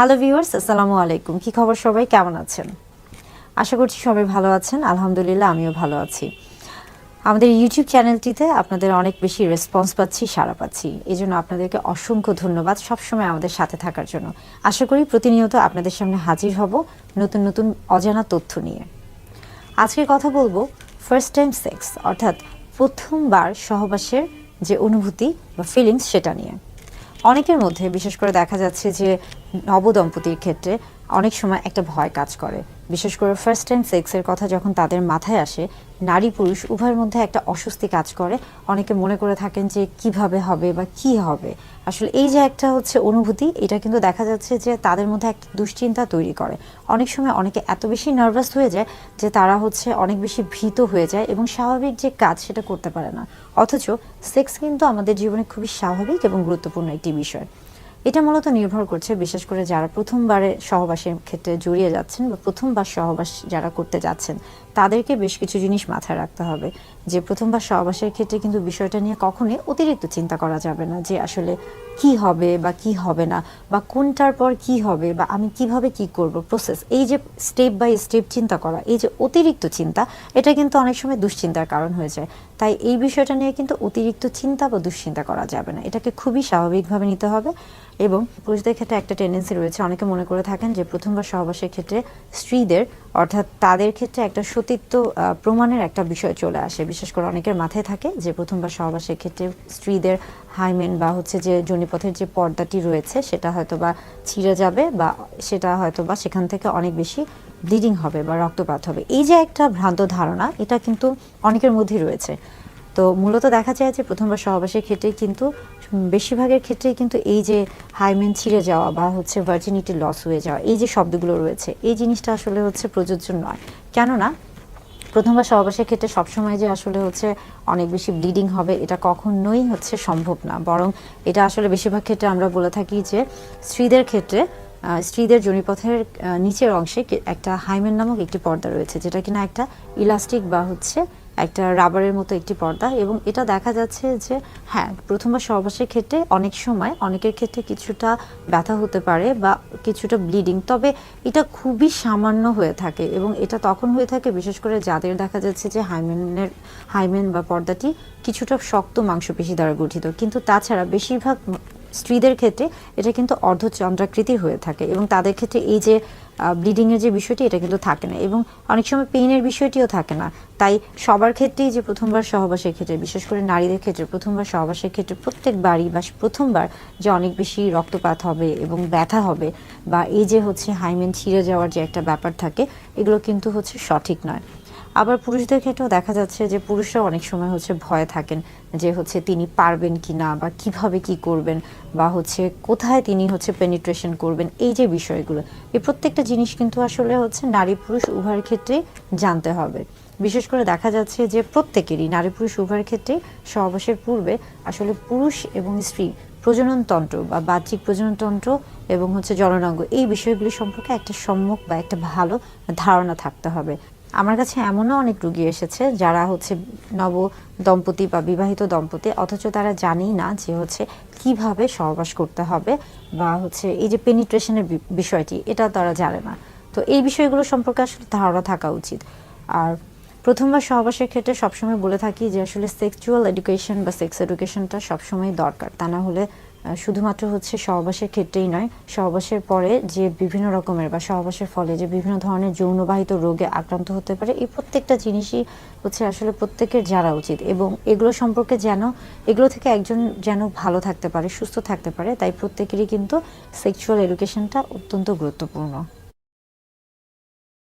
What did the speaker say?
Hello viewers, আসসালামু আলাইকুম। কি খবর সবাই, কেমন আছেন? আশা করছি সবাই ভালো আছেন। আলহামদুলিল্লাহ, আমিও ভালো আছি। আমাদের ইউটিউব চ্যানেলটিতে আপনাদের অনেক বেশি রেসপন্স পাচ্ছি, সাড়া পাচ্ছি। এজন্য আপনাদেরকে অসংখ্য ধন্যবাদ সবসময় আমাদের সাথে থাকার জন্য। আশা করি প্রতিনিয়ত আপনাদের সামনে হাজির হব নতুন নতুন অজানা তথ্য নিয়ে। আজকে কথা বলবো ফার্স্ট টাইম সেক্স, অর্থাৎ প্রথমবার সহবাসের যে অনুভূতি বা ফিলিংস সেটা নিয়ে। অনেকের মধ্যে বিশেষ করে দেখা যাচ্ছে যে নবদম্পতির ক্ষেত্রে অনেক সময় একটা ভয় কাজ করে। বিশেষ করে ফার্স্ট টাইম সেক্সের কথা যখন তাদের মাথায় আসে, নারী পুরুষ উভয়ের মধ্যে একটা অস্বস্তি কাজ করে। অনেকে মনে করে থাকেন যে কিভাবে হবে বা কি হবে। আসলে এই যে একটা অনুভূতি, এটা কিন্তু দেখা যাচ্ছে যে তাদের মধ্যে একটা দুশ্চিন্তা তৈরি করে। অনেক সময় অনেকে এত বেশি নার্ভাস হয়ে যায় যে তারা অনেক বেশি ভীত হয়ে যায় এবং স্বাভাবিক যে কাজ সেটা করতে পারে না। অথচ সেক্স কিন্তু আমাদের জীবনে খুবই স্বাভাবিক এবং গুরুত্বপূর্ণ একটি বিষয়। এটা মূলত নির্ভর করছে বিশেষ করে যারা প্রথমবারে সহবাসের ক্ষেত্রে জড়িয়ে যাচ্ছেন বা প্রথমবার সহবাস যারা করতে যাচ্ছেন, তাদেরকে বেশ কিছু জিনিস মাথায় রাখতে হবে। যে প্রথমবার সহবাসের ক্ষেত্রে কিন্তু বিষয়টা নিয়ে কখনোই অতিরিক্ত চিন্তা করা যাবে না যে আসলে কি হবে বা কি হবে না, বা কোনটার পর কি হবে বা আমি কিভাবে কি করব, প্রসেস, এই যে স্টেপ বাই স্টেপ চিন্তা করা, এই যে অতিরিক্ত চিন্তা, এটা কিন্তু অনেক সময় দুশ্চিন্তার কারণ হয়ে যায়। তাই এই বিষয়টা নিয়ে কিন্তু অতিরিক্ত চিন্তা বা দুশ্চিন্তা করা যাবে না, এটাকে খুবই স্বাভাবিকভাবে নিতে হবে। এবং পুরুষদের ক্ষেত্রে একটা টেন্ডেন্সি রয়েছে, অনেকে মনে করে থাকেন যে প্রথমবার সহবাসের ক্ষেত্রে স্ত্রীদের, অর্থাৎ তাদের ক্ষেত্রে একটা সতীত্ব প্রমাণের একটা বিষয় চলে আসে। বিশেষ করে অনেকের মাথায় থাকে যে প্রথমবার সহবাসের ক্ষেত্রে স্ত্রীদের হাইমেন বা যে যোনিপথের যে পর্দাটি রয়েছে সেটা হয়তো বা ছিঁড়ে যাবে, বা সেটা হয়তো বা সেখান থেকে অনেক বেশি ব্লিডিং হবে বা রক্তপাত হবে। এই যে একটা ভ্রান্ত ধারণা, এটা কিন্তু অনেকের মধ্যেই রয়েছে। তো মূলত দেখা যায় যে প্রথমবার সহবাসের ক্ষেত্রেই কিন্তু বেশিরভাগের ক্ষেত্রেই কিন্তু এই যে হাইমেন ছিঁড়ে যাওয়া বা ভার্জিনিটি লস হয়ে যাওয়া, এই যে শব্দগুলো রয়েছে, এই জিনিসটা আসলে প্রযোজ্য নয়। কেননা প্রথমবার সহবাসের ক্ষেত্রে সবসময় যে আসলে অনেক বেশি ব্লিডিং হবে, এটা কখনোই সম্ভব না। বরং এটা আসলে বেশিরভাগ ক্ষেত্রে আমরা বলে থাকি যে স্ত্রীদের ক্ষেত্রে স্ত্রীদের যোনিপথের নিচের অংশে একটা হাইমেন নামক একটি পর্দা রয়েছে, যেটা কিনা একটা ইলাস্টিক বা একটা রাবারের মতো একটি পর্দা। এবং এটা দেখা যাচ্ছে যে হ্যাঁ, প্রথমবার সহবাসের ক্ষেত্রে অনেক সময় অনেকের ক্ষেত্রে কিছুটা ব্যথা হতে পারে বা কিছুটা ব্লিডিং, তবে এটা খুবই সামান্য হয়ে থাকে। এবং এটা তখন হয়ে থাকে বিশেষ করে যাদের দেখা যাচ্ছে যে হাইমেন বা পর্দাটি কিছুটা শক্ত মাংসপেশি দ্বারা গঠিত। কিন্তু তাছাড়া বেশিরভাগ স্ত্রীদের ক্ষেত্রে এটা কিন্তু অর্ধচন্দ্রাকৃতির হয়ে থাকে, এবং তাদের ক্ষেত্রে এই যে ব্লিডিংয়ের যে বিষয়টি, এটা কিন্তু থাকে না, এবং অনেক সময় পেইনের বিষয়টিও থাকে না। তাই সবার ক্ষেত্রেই যে প্রথমবার সহবাসের ক্ষেত্রে, বিশেষ করে নারীদের ক্ষেত্রে প্রথমবার সহবাসের ক্ষেত্রে প্রত্যেকবারই বা প্রথমবার যে অনেক বেশি রক্তপাত হবে এবং ব্যথা হবে, বা এই যে হাইমেন ছিঁড়ে যাওয়ার যে একটা ব্যাপার থাকে, এগুলো কিন্তু সঠিক নয়। আবার পুরুষদের ক্ষেত্রেও দেখা যাচ্ছে যে পুরুষরা অনেক সময় ভয়ে থাকেন যে তিনি পারবেন কি না, বা কিভাবে কি করবেন, বা কোথায় তিনি পেনিট্রেশন করবেন, এই যে বিষয়গুলো, এই প্রত্যেকটা জিনিস কিন্তু আসলে নারী পুরুষ উভয়ের ক্ষেত্রে জানতে হবে। বিশেষ করে দেখা যাচ্ছে যে প্রত্যেকেরই, নারী পুরুষ উভয়ের ক্ষেত্রে সহবাসের পূর্বে আসলে পুরুষ এবং স্ত্রী প্রজননতন্ত্র বা বাহ্যিক প্রজননতন্ত্র এবং জননাঙ্গ, এই বিষয়গুলি সম্পর্কে একটা সম্যক বা একটা ভালো ধারণা থাকতে হবে। আমার কাছে এমনও অনেক রুগী এসেছে যারা নব দম্পতি বা বিবাহিত দম্পতি, অথচ তারা জানেই না যে কিভাবে সহবাস করতে হবে, বা এই যে পেনিট্রেশনের বিষয়টি, এটা তারা জানে না। তো এই বিষয়গুলো সম্পর্কে আসলে ধারণা থাকা উচিত। আর প্রথমবার সহবাসের ক্ষেত্রে সবসময় বলে থাকি যে আসলে সেক্সুয়াল এডুকেশন বা সেক্স এডুকেশনটা সবসময় দরকার। তা না হলে শুধুমাত্র সহবাসের ক্ষেত্রেই নয়, সহবাসের পরে যে বিভিন্ন রকমের বা সহবাসের ফলে যে বিভিন্ন ধরনের যৌনবাহিত রোগে আক্রান্ত হতে পারে, এই প্রত্যেকটা জিনিসই আসলে প্রত্যেকের জানা উচিত। এবং এগুলো সম্পর্কে এগুলো থেকে একজন যেন ভালো থাকতে পারে, সুস্থ থাকতে পারে, তাই প্রত্যেকেরই কিন্তু সেক্সুয়াল এডুকেশনটা অত্যন্ত গুরুত্বপূর্ণ।